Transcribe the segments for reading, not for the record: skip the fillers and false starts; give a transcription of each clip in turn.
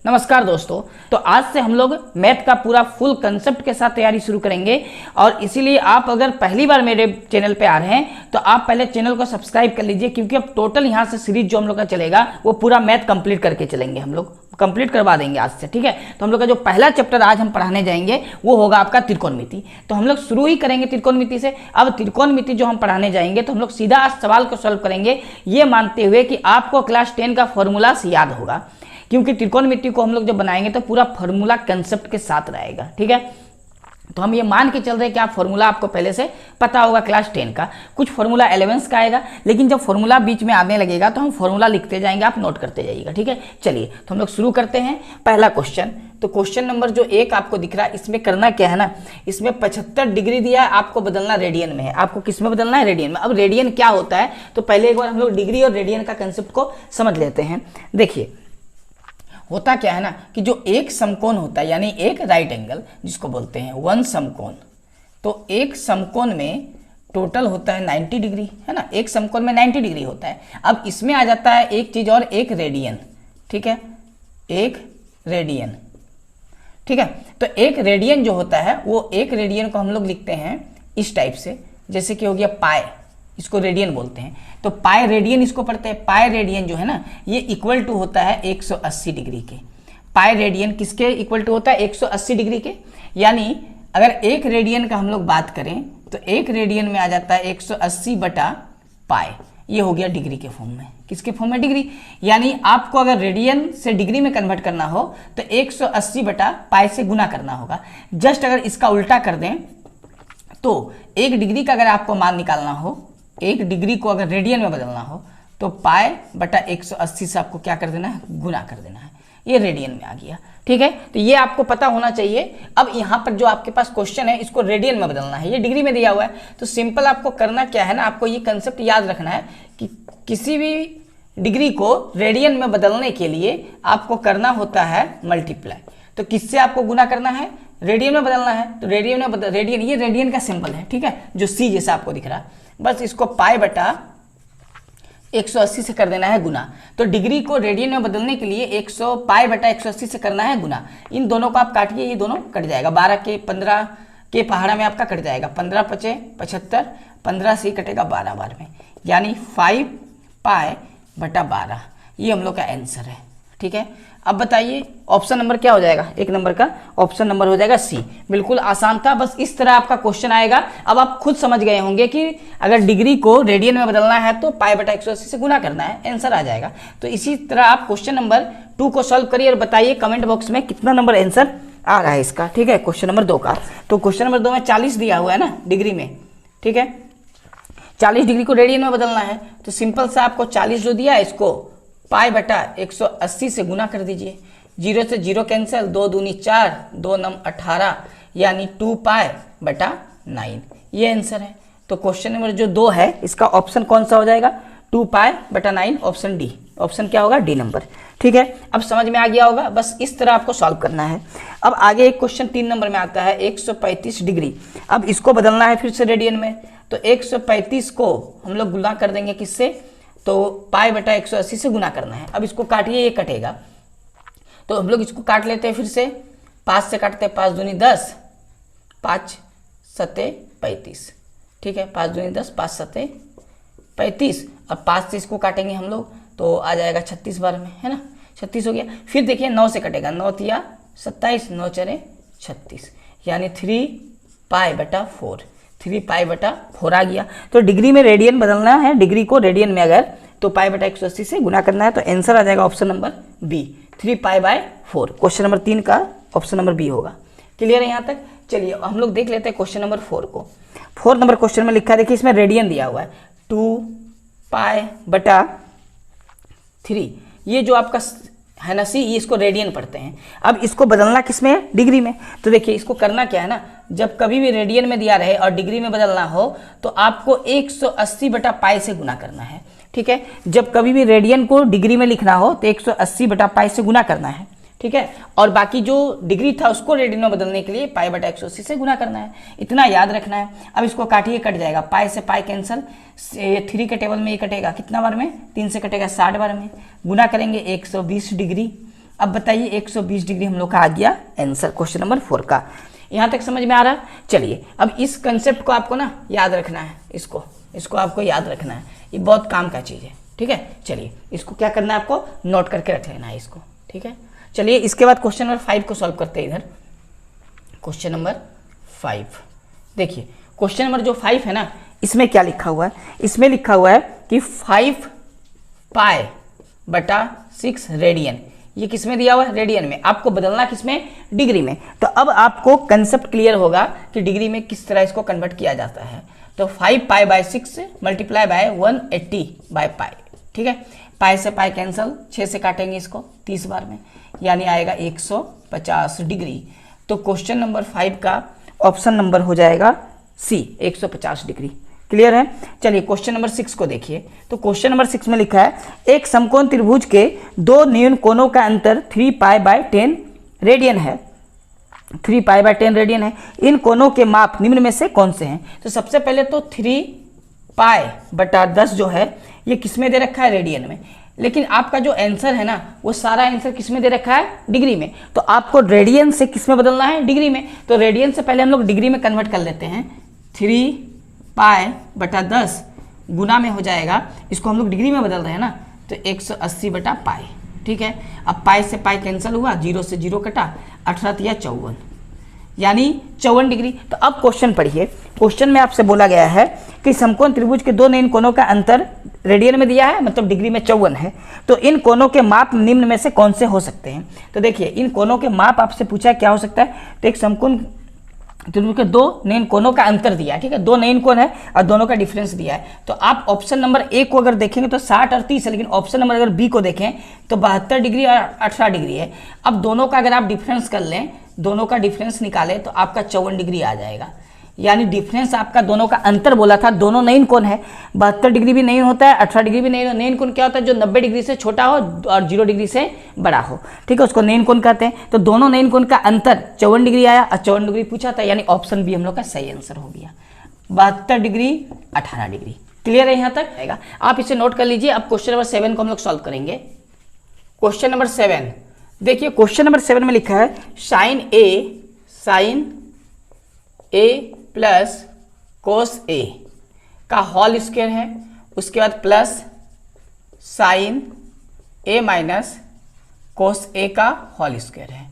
नमस्कार दोस्तों। तो आज से हम लोग मैथ का पूरा फुल कंसेप्ट के साथ तैयारी शुरू करेंगे और इसीलिए आप अगर पहली बार मेरे चैनल पे आ रहे हैं तो आप पहले चैनल को सब्सक्राइब कर लीजिए, क्योंकि अब टोटल यहाँ से सीरीज जो हम लोग का चलेगा वो पूरा मैथ कंप्लीट करके चलेंगे। हम लोग कंप्लीट करवा देंगे आज से, ठीक है। तो हम लोग का जो पहला चैप्टर आज हम पढ़ाने जाएंगे वो होगा आपका त्रिकोणमिति। तो हम लोग शुरू ही करेंगे त्रिकोणमिति से। अब त्रिकोणमिति जो हम पढ़ाने जाएंगे तो हम लोग सीधा आज सवाल को सॉल्व करेंगे, ये मानते हुए कि आपको क्लास 10 का फॉर्मूला याद होगा, क्योंकि त्रिकोणमिति को हम लोग जब बनाएंगे तो पूरा फॉर्मूला कंसेप्ट के साथ रहेगा, ठीक है। तो हम ये मान के चल रहे हैं कि आप फॉर्मूला आपको पहले से पता होगा क्लास 10 का, कुछ फॉर्मूला 11 का आएगा, लेकिन जब फॉर्मूला बीच में आने लगेगा तो हम फॉर्मूला लिखते जाएंगे, आप नोट करते जाइएगा, ठीक है। चलिए तो हम लोग शुरू करते हैं पहला क्वेश्चन। तो क्वेश्चन नंबर जो 1 आपको दिख रहा है, इसमें करना क्या है ना, इसमें 75 डिग्री दिया है, आपको बदलना रेडियन में है। आपको किस में बदलना है? रेडियन में। अब रेडियन क्या होता है तो पहले एक बार हम लोग डिग्री और रेडियन का कंसेप्ट को समझ लेते हैं। देखिए होता क्या है ना कि जो एक समकोण होता है, यानी एक राइट एंगल जिसको बोलते हैं वन समकोण, तो एक समकोण में टोटल होता है 90 डिग्री, है ना। एक समकोण में 90 डिग्री होता है। अब इसमें आ जाता है एक चीज और, एक रेडियन, ठीक है, एक रेडियन, ठीक है। तो एक रेडियन जो होता है वो एक रेडियन को हम लोग लिखते हैं इस टाइप से, जैसे कि हो गया पाई, इसको रेडियन बोलते हैं। तो पाई रेडियन इसको पढ़ते हैं। पाई रेडियन जो है ना ये इक्वल टू होता है 180 डिग्री के। पाई रेडियन किसके इक्वल टू होता है? 180 डिग्री के। यानी अगर एक रेडियन का हम लोग बात करें तो एक रेडियन में आ जाता है 180 बटा पाई। ये हो गया डिग्री के फॉर्म में। किसके फॉर्म में? डिग्री। यानी आपको अगर रेडियन से डिग्री में कन्वर्ट करना हो तो 180 बटा पाई से गुना करना होगा। जस्ट अगर इसका उल्टा कर दें तो एक डिग्री का अगर आपको मान निकालना हो, एक डिग्री को अगर रेडियन में बदलना हो तो पाई बटा 180 से आपको क्या कर देना है? गुना कर देना है। ये रेडियन में आ गया, ठीक है। तो ये आपको पता होना चाहिए। अब यहाँ पर जो आपके पास क्वेश्चन है इसको रेडियन में बदलना है, ये डिग्री में दिया हुआ है। तो सिंपल आपको करना क्या है ना, आपको ये कंसेप्ट याद रखना है कि किसी भी डिग्री को रेडियन में बदलने के लिए आपको करना होता है मल्टीप्लाई। तो किससे आपको गुना करना है? रेडियन में बदलना है। तो रेडियन में रेडियन, ये रेडियन का सिंबल है, ठीक है, जो सी जैसा आपको दिख रहा है। बस इसको पाई बटा 180 से कर देना है गुना। तो डिग्री को रेडियन में बदलने के लिए 100 पाई बटा 180 से करना है गुना। इन दोनों को आप काटिए, ये दोनों कट जाएगा। 12 के 15 के पहाड़ा में आपका कट जाएगा। 15 पचे 75, 15 से कटेगा 12 बार में, यानी 5 पाई बटा 12। ये हम लोग का आंसर है, ठीक है। अब बताइए ऑप्शन नंबर क्या हो जाएगा? एक नंबर का ऑप्शन नंबर हो जाएगा सी। बिल्कुल आसान था, बस इस तरह आपका क्वेश्चन आएगा। अब आप खुद समझ गए होंगे कि अगर डिग्री को रेडियन में बदलना है तो पाई बटा 180 से गुना करना है, आंसर आ जाएगा। तो इसी तरह आप क्वेश्चन नंबर 2 को सॉल्व करिए और बताइए कमेंट बॉक्स में कितना नंबर आंसर आ रहा है इसका, ठीक है। क्वेश्चन नंबर 2 का, तो क्वेश्चन नंबर 2 में 40 दिया हुआ है ना डिग्री में, ठीक है। 40 डिग्री को रेडियन में बदलना है तो सिंपल से आपको 40 जो दिया है इसको पाई बटा 180 से गुना कर दीजिए। 0 से 0 कैंसिल, 2 दूनी 4, 2 नम 18, यानी 2 पाई बटा 9। ये आंसर है। तो क्वेश्चन नंबर जो 2 है इसका ऑप्शन कौन सा हो जाएगा? 2 पाई बटा 9, ऑप्शन डी। ऑप्शन क्या होगा? डी नंबर, ठीक है। अब समझ में आ गया होगा, बस इस तरह आपको सॉल्व करना है। अब आगे एक क्वेश्चन 3 नंबर में आता है 135 डिग्री। अब इसको बदलना है फिर से रेडियन में। तो 135 को हम लोग गुना कर देंगे किससे? तो पाई बटा 180 से गुना करना है। अब इसको काटिए, ये कटेगा, तो हम लोग इसको काट लेते हैं फिर से। 5 से काटते हैं, 5 दूनी 10, 5 सते 35, ठीक है। 5 दूनी 10, 5 सते 35। अब 5 से इसको काटेंगे हम लोग तो आ जाएगा 36 बार में, है ना। 36 हो गया। फिर देखिए 9 से कटेगा, 9 तिया 27, 9 चरे 36, यानी 3 पाई बटा 4। 3 पाई बटा 4 आ गया। तो डिग्री में रेडियन बदलना है, डिग्री को रेडियन में अगर तो पाई बटा 180 से गुना करना है, तो आंसर आ जाएगा option number B, 3 pi by 4। Question number 3 का ऑप्शन नंबर बी होगा। क्लियर है यहाँ तक? चलिए हम लोग देख लेते हैं क्वेश्चन नंबर 4 को। 4 नंबर क्वेश्चन में लिखा है, देखिए इसमें रेडियन दिया हुआ है 2 पाई बटा 3। ये जो आपका है ना सी, ये इसको रेडियन पढ़ते हैं। अब इसको बदलना किस में है? डिग्री में। तो देखिए इसको करना क्या है ना, जब कभी भी रेडियन में दिया रहे और डिग्री में बदलना हो तो आपको 180 बटा पाई से गुना करना है, ठीक है। जब कभी भी रेडियन को डिग्री में लिखना हो तो 180 बटा पाई से गुना करना है, ठीक है। और बाकी जो डिग्री था उसको रेडियन में बदलने के लिए पाई बटा 180 से गुना करना है, इतना याद रखना है। अब इसको काटिए, कट जाएगा, पाई से पाई कैंसिल, 3 के टेबल में ये कटेगा कितना बार में? 3 से कटेगा 60 बार में। गुना करेंगे 120 डिग्री। अब बताइए 120 डिग्री हम लोग का आ गया आंसर क्वेश्चन नंबर 4 का। यहाँ तक समझ में आ रहा है? चलिए अब इस कंसेप्ट को आपको ना याद रखना है, इसको आपको याद रखना है, ये बहुत काम का चीज़ है, ठीक है। चलिए इसको क्या करना है, आपको नोट करके रख लेना है इसको, ठीक है। चलिए इसके बाद क्वेश्चन नंबर 5 को सॉल्व करते हैं। इधर क्वेश्चन नंबर 5 देखिए, क्वेश्चन नंबर जो 5 है ना, इसमें क्या लिखा हुआ है, इसमें लिखा हुआ है कि 5 पाई बटा 6 रेडियन। ये किस में दिया हुआ है? रेडियन में। आपको बदलना किसमें? डिग्री में। तो अब आपको कंसेप्ट क्लियर होगा कि डिग्री में किस तरह इसको कन्वर्ट किया जाता है। तो 5 pi by 6 multiply by 180 by pi, ठीक है। पाई से पाई कैंसल, 6 से काटेंगे इसको 30 बार में, यानी आएगा 150 डिग्री। तो क्वेश्चन नंबर 5 का ऑप्शन नंबर हो जाएगा सी, 150 डिग्री। क्लियर है? चलिए क्वेश्चन नंबर 6 को देखिए। तो क्वेश्चन नंबर 6 में लिखा है एक समकोण त्रिभुज के दो न्यून कोणों का अंतर 3 पाई बाय 10 रेडियन है। 3 पाई बाय 10 रेडियन है। इन कोणों के माप निम्न में से कौन से हैं? तो सबसे पहले तो 3 पाई बटा 10 जो है ये किस में दे रखा है? रेडियन में। लेकिन आपका जो आंसर है ना, वो सारा आंसर किस में दे रखा है? डिग्री में। तो आपको रेडियन से किस में बदलना है? डिग्री में। तो रेडियन से पहले हम लोग डिग्री में कन्वर्ट कर लेते हैं। 3 पाई बटा 10 गुना में हो जाएगा, इसको हम लोग डिग्री में बदल रहे हैं ना, तो 180 बटा पाई, ठीक है। अब पाई से पाई कैंसिल हुआ, 0 से 0 कटा, 18 या 54, यानी 54 डिग्री। तो अब क्वेश्चन पढ़िए। क्वेश्चन में आपसे बोला गया है कि समकोण त्रिभुज के दो नयन कोणों का अंतर रेडियन में दिया है, मतलब डिग्री में 54 है। तो इन कोणों के माप निम्न में से कौन से हो सकते हैं? तो देखिए इन कोणों के माप आपसे पूछा क्या हो सकता है। तो एक समकोण त्रिभुज के दो नयन कोणों का अंतर दिया है, ठीक है। दो नयन कोण है और दोनों का डिफरेंस दिया है। तो आप ऑप्शन नंबर ए को अगर देखेंगे तो 60 और 30 है, लेकिन ऑप्शन नंबर अगर बी को देखें तो 72 डिग्री और 18 डिग्री है। अब दोनों का अगर आप डिफरेंस कर लें, दोनों का डिफरेंस निकालें तो आपका 54 डिग्री आ जाएगा। यानी डिफरेंस आपका दोनों का अंतर बोला था, दोनों नयन कोण है। 72 डिग्री भी नयन होता है, 18 डिग्री भी नयन। नयन कोण क्या होता है? जो 90 डिग्री से छोटा हो और 0 डिग्री से बड़ा हो, ठीक है, उसको नयन कोण कहते हैं। तो दोनों नयन कोण का अंतर 54 डिग्री आया और 54 डिग्री पूछा था, यानी ऑप्शन बी हम लोग का सही आंसर हो गया। 72 डिग्री 18 डिग्री। क्लियर है? यहाँ तक आएगा। आप इसे नोट कर लीजिए। अब क्वेश्चन नंबर 7 को हम लोग सॉल्व करेंगे। क्वेश्चन नंबर 7 देखिए, क्वेश्चन नंबर 7 में लिखा है साइन ए प्लस कोस ए का होल स्क्वायर है, उसके बाद प्लस साइन ए माइनस कोस ए का होल स्क्वायर है,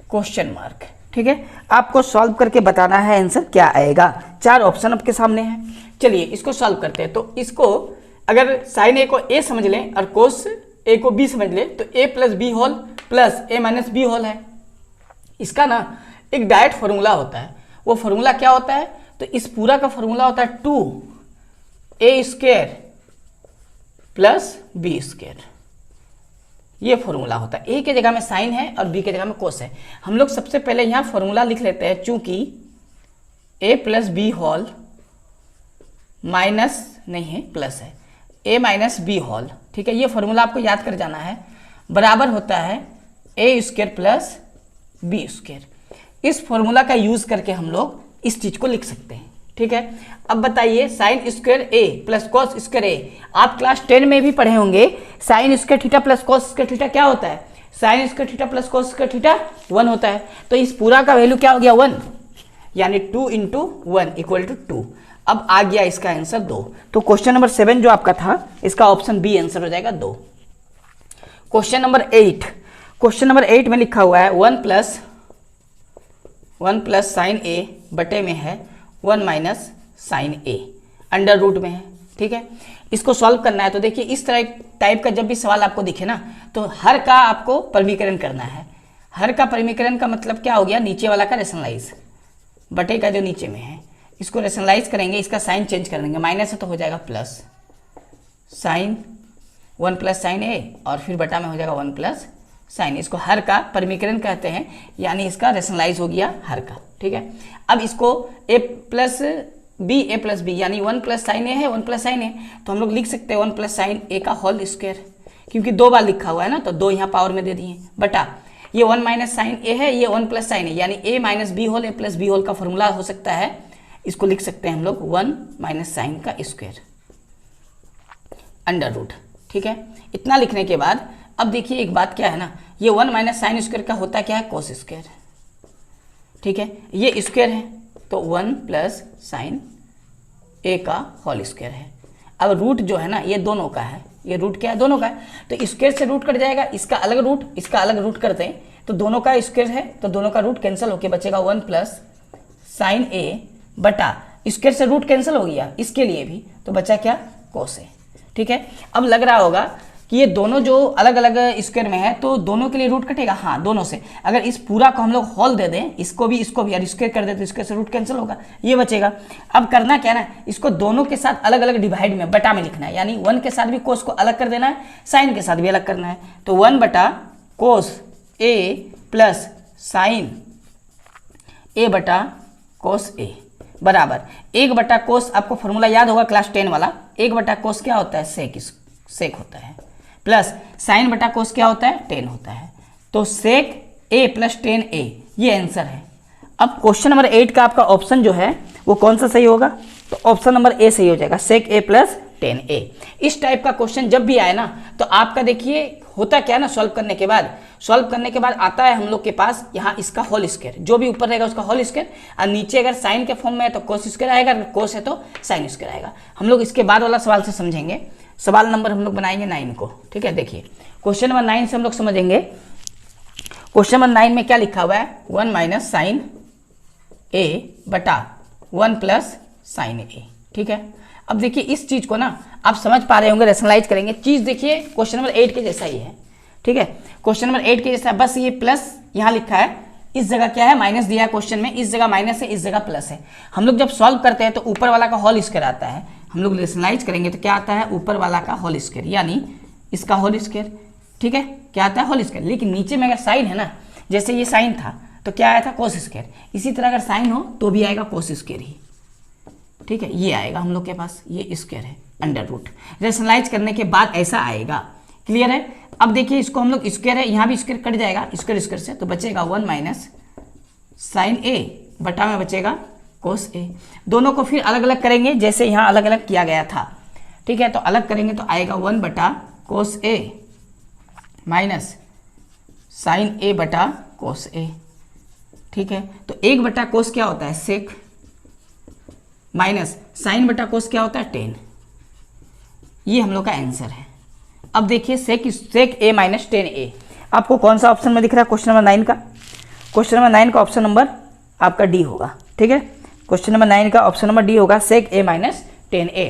क्वेश्चन मार्क, ठीक है। आपको सॉल्व करके बताना है आंसर क्या आएगा। 4 ऑप्शन आपके सामने हैं। चलिए इसको सॉल्व करते हैं। तो इसको अगर साइन ए को ए समझ लें और कोस ए को बी समझ लें तो ए प्लस बी होल प्लस ए माइनस बी होल है। इसका ना एक डायरेक्ट फॉर्मूला होता है। वो फॉर्मूला क्या होता है? तो इस पूरा का फॉर्मूला होता है 2a² प्लस b²। ये फॉर्मूला होता है। a के जगह में साइन है और b के जगह में कोस है। हम लोग सबसे पहले यहाँ फॉर्मूला लिख लेते हैं। चूंकि a plus B whole minus नहीं है, प्लस है, a माइनस बी होल, ठीक है। ये फॉर्मूला आपको याद कर जाना है। बराबर होता है a² प्लस b²। इस फॉर्मूला का यूज करके हम लोग इस चीज को लिख सकते हैं, ठीक है। अब बताइए साइन स्क्वायर ए प्लस कॉस स्क्वायर ए, आप क्लास 10 में भी पढ़े होंगे। Sine square theta plus cos square theta क्या होता है? Sine square theta plus cos square theta 1 होता है। तो इस पूरा का वैल्यू क्या हो गया? 1, यानी 2 × 1 = 2। अब आ गया इसका आंसर 2। तो क्वेश्चन नंबर 7 जो आपका था, इसका ऑप्शन बी आंसर हो जाएगा 2। क्वेश्चन नंबर 8, क्वेश्चन नंबर 8 में लिखा हुआ है 1 प्लस साइन ए बटे में है 1 माइनस साइन ए, अंडर रूट में है, ठीक है। इसको सॉल्व करना है। तो देखिए इस तरह टाइप का जब भी सवाल आपको दिखे ना, तो हर का आपको परिमीकरण करना है। हर का परिमीकरण का मतलब क्या हो गया? नीचे वाला का रेशनलाइज, बटे का जो नीचे में है इसको रेशनलाइज करेंगे, इसका साइन चेंज कर देंगे। माइनस है तो हो जाएगा प्लस साइन 1 प्लस साइन ए, और फिर बटा में हो जाएगा 1 प्लस साइन। इसको हर का परिमीकरण कहते हैं, यानी इसका रेशनलाइज हो गया हर का, ठीक है। अब इसको a प्लस बी, यानी 1 प्लस साइन ए है, 1 प्लस साइन ए, तो हम लोग लिख सकते हैं 1 प्लस साइन ए का होल स्क्वायर, क्योंकि 2 बार लिखा हुआ है ना, तो 2 यहाँ पावर में दे दिए, बटा ये 1 माइनस साइन ए है, ये 1 प्लस साइन ए, यानी a minus B whole, a plus B whole का फॉर्मूला हो सकता है। इसको लिख सकते हैं हम लोग 1 माइनस साइन का स्क्वायर अंडर रूट, ठीक है। इतना लिखने के बाद अब देखिए एक बात क्या है ना, ये 1 माइनस साइन स्क्वायर का होता क्या है, कोस स्क्वायर। ठीक है, ये स्क्वायर है तो 1 प्लस साइन ए का होल स्क्वायर है। अब रूट जो है ना ये दोनों का है, ये रूट क्या है, दोनों का है, तो स्क्वायर से रूट कट जाएगा, इसका अलग रूट इसका अलग रूट करते हैं तो दोनों का स्क्वायर है तो दोनों का रूट कैंसिल होके बचेगा 1 प्लस साइन ए बटा स्क्वायर से रूट कैंसिल हो गया इसके लिए भी, तो बचा क्या, कोस ए। ठीक है, अब लग रहा होगा कि ये दोनों जो अलग अलग स्क्वायर में है तो दोनों के लिए रूट कटेगा, हाँ दोनों से। अगर इस पूरा को हम लोग होल दे दें, इसको भी और स्क्वायर कर दे तो स्क्वायर से रूट कैंसिल होगा, ये बचेगा। अब करना क्या ना, इसको दोनों के साथ अलग अलग डिवाइड में बटा में लिखना है, यानी 1 के साथ भी कोस को अलग कर देना है, साइन के साथ भी अलग करना है। तो 1 बटा कोस ए प्लस साइन ए बटा कोस ए बराबर 1 बटा कोस, आपको फॉर्मूला याद होगा क्लास 10 वाला, 1 बटा कोस क्या होता है, सेक होता है, प्लस साइन बटा कोस क्या होता है, टेन होता है। तो सेक ए प्लस टेन ए, ये आंसर है। अब क्वेश्चन नंबर 8 का आपका ऑप्शन जो है वो कौन सा सही होगा, तो ऑप्शन नंबर ए सही हो जाएगा, सेक ए प्लस टेन ए। इस टाइप का क्वेश्चन जब भी आए ना तो आपका देखिए होता क्या है ना, सॉल्व करने के बाद आता है हम लोग के पास यहाँ इसका होल स्क्वायर, जो भी ऊपर रहेगा उसका होल स्क्वायर, और नीचे अगर साइन के फॉर्म में है तो कोस स्क्वायर आएगा, अगर कोस है तो साइन स्क्वायर आएगा। हम लोग इसके बाद वाला सवाल से समझेंगे, सवाल नंबर हम लोग बनाएंगे 9 को। ठीक है, देखिए क्वेश्चन नंबर 9 से हम लोग समझेंगे। क्वेश्चन नंबर 9 में क्या लिखा हुआ है, 1 माइनस साइन ए बटा 1 प्लस साइन ए। ठीक है, अब देखिए इस चीज को ना आप समझ पा रहे होंगे, रेशनलाइज करेंगे। चीज देखिए क्वेश्चन नंबर 8 के जैसा ही है। ठीक है, क्वेश्चन नंबर 8 के जैसा, बस ये प्लस यहाँ लिखा है, इस जगह क्या है, माइनस दिया है क्वेश्चन में, इस जगह माइनस है, इस जगह प्लस है। हम लोग जब सॉल्व करते हैं तो ऊपर वाला का होल स्क्वायर आता है, हम लोग रेशनलाइज करेंगे तो क्या आता है, ऊपर वाला का होल स्क्वायर, यानी इसका होल स्क्वायर। ठीक है, क्या आता है, होल स्क्वायर। लेकिन नीचे में अगर साइन है ना, जैसे ये साइन था तो क्या आया था, कोस स्क्वायर, इसी तरह अगर साइन हो तो भी आएगा कोस स्क्वायर ही। ठीक है, ये आएगा हम लोग के पास, ये स्क्वायर है अंडर रूट, रेशनलाइज करने के बाद ऐसा आएगा। क्लियर है। अब देखिए इसको हम लोग स्क्वायर है, यहाँ भी स्क्वायर कट जाएगा स्क्वायर से, तो बचेगा 1 माइनस साइन ए बटा में बचेगा कोस ए। दोनों को फिर अलग अलग करेंगे जैसे यहाँ अलग अलग किया गया था। ठीक है, तो अलग करेंगे तो आएगा 1 बटा कोस ए माइनस साइन ए बटा कोस ए। ठीक है, तो 1 बटा कोस क्या होता है, सेक, माइनस साइन बटा कोस क्या होता है, टेन। ये हम लोग का आंसर है। अब देखिए सेक ए माइनस टेन ए, आपको कौन सा ऑप्शन में दिख रहा है, क्वेश्चन नंबर 9 का। क्वेश्चन नंबर 9 का ऑप्शन नंबर आपका डी होगा। ठीक है, क्वेश्चन नंबर 9 का ऑप्शन नंबर डी होगा, सेक ए माइनस टेन ए।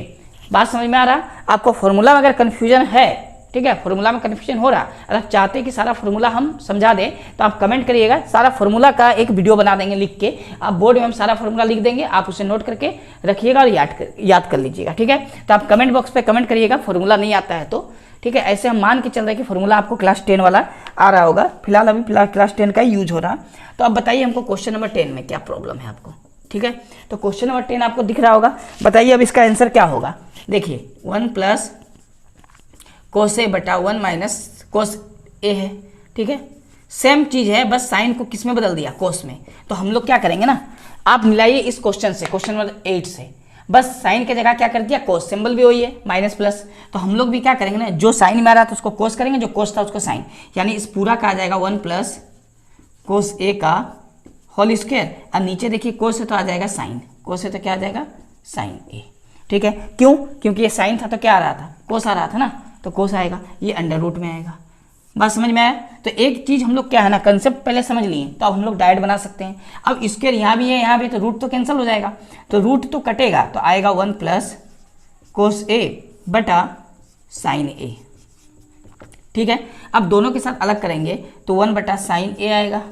बात समझ में आ रहा, आपको फॉर्मूला में अगर कन्फ्यूजन है, ठीक है, फॉर्मूला में कन्फ्यूजन हो रहा, अगर आप चाहते हैं कि सारा फॉर्मूला हम समझा दें तो आप कमेंट करिएगा, सारा फॉर्मूला का एक वीडियो बना देंगे लिख के, आप बोर्ड में हम सारा फॉर्मूला लिख देंगे, आप उसे नोट करके रखिएगा और याद कर लीजिएगा। ठीक है, तो आप कमेंट बॉक्स पे कमेंट करिएगा फॉर्मूला नहीं आता है तो। ठीक है, ऐसे हम मान के चल रहे हैं कि फॉर्मूला आपको क्लास 10 वाला आ रहा होगा, फिलहाल अभी क्लास 10 का यूज हो रहा। तो अब बताइए हमको क्वेश्चन नंबर 10 में क्या प्रॉब्लम है आपको। ठीक है, तो क्वेश्चन नंबर 10 आपको दिख रहा होगा, बताइए अब इसका आंसर क्या होगा। देखिए 1 प्लस कोस ए बटा 1 माइनस कोस ए है। ठीक है, सेम चीज है, बस साइन को किस में बदल दिया, कोस में। तो हम लोग क्या करेंगे ना, आप मिलाइए इस क्वेश्चन से, क्वेश्चन नंबर 8 से, बस साइन की जगह क्या कर दिया, कोस, सिंबल भी वही है माइनस प्लस। तो हम लोग भी क्या करेंगे ना, जो साइन में आ रहा था उसको कोस करेंगे, जो कोस था उसको साइन, यानी इस पूरा का आ जाएगा 1 प्लस कोस ए का होल स्क्वायर, और नीचे देखिए कोस है तो आ जाएगा साइन, कोस है तो क्या आ जाएगा, साइन ए। ठीक है, क्यों, क्योंकि ये साइन था तो क्या आ रहा था, कोस आ रहा था ना, तो कोस आएगा, ये अंडर रूट में आएगा। बात समझ में आया। तो एक चीज हम लोग क्या है ना, कंसेप्ट पहले समझ लिए तो अब हम लोग डायरेक्ट बना सकते हैं। अब इसके यहाँ भी है यहाँ भी, तो रूट तो कैंसिल हो जाएगा, तो रूट तो कटेगा, तो आएगा 1 प्लस कोस ए बटा साइन ए। ठीक है, अब दोनों के साथ अलग करेंगे तो 1 बटा साइन ए आएगा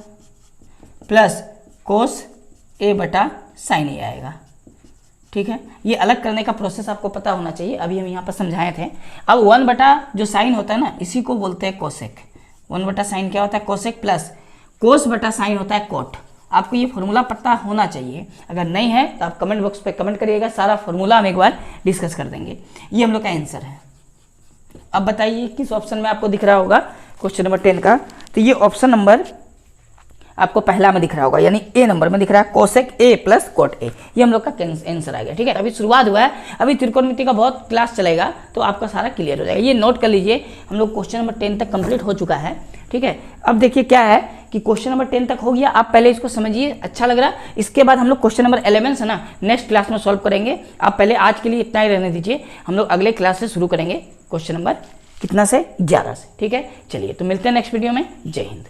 प्लस कोस ए बटा साइन ए आएगा। ठीक है, ये अलग करने का प्रोसेस आपको पता होना चाहिए, अभी हम यहाँ पर समझाए थे। अब 1 बटा जो साइन होता है ना, इसी को बोलते हैं कोसेक। 1 बटा साइन क्या होता है, कोसेक, प्लस कोस बटा साइन होता है कोट। आपको ये फॉर्मूला पता होना चाहिए, अगर नहीं है तो आप कमेंट बॉक्स पे कमेंट करिएगा, सारा फॉर्मूला हम एक बार डिस्कस कर देंगे। ये हम लोग का आंसर है। अब बताइए किस ऑप्शन में आपको दिख रहा होगा क्वेश्चन नंबर 10 का, तो ये ऑप्शन नंबर आपको पहला में दिख रहा होगा, यानी ए नंबर में दिख रहा है cosec A plus cot A, ये हम लोग का आंसर आ गया। ठीक है, अभी शुरुआत हुआ है, अभी त्रिकोणमिति का बहुत क्लास चलेगा तो आपका सारा क्लियर हो जाएगा। ये नोट कर लीजिए, हम लोग क्वेश्चन नंबर 10 तक कंप्लीट हो चुका है। ठीक है, अब देखिए क्या है कि क्वेश्चन नंबर 10 तक हो गया, आप पहले इसको समझिए, अच्छा लग रहा है। इसके बाद हम लोग क्वेश्चन नंबर 11 है ना नेक्स्ट क्लास में सॉल्व करेंगे। आप पहले आज के लिए इतना ही रहने दीजिए, हम लोग अगले क्लास से शुरू करेंगे क्वेश्चन नंबर कितना से 11 से। ठीक है, चलिए तो मिलते हैं नेक्स्ट वीडियो में। जय हिंद।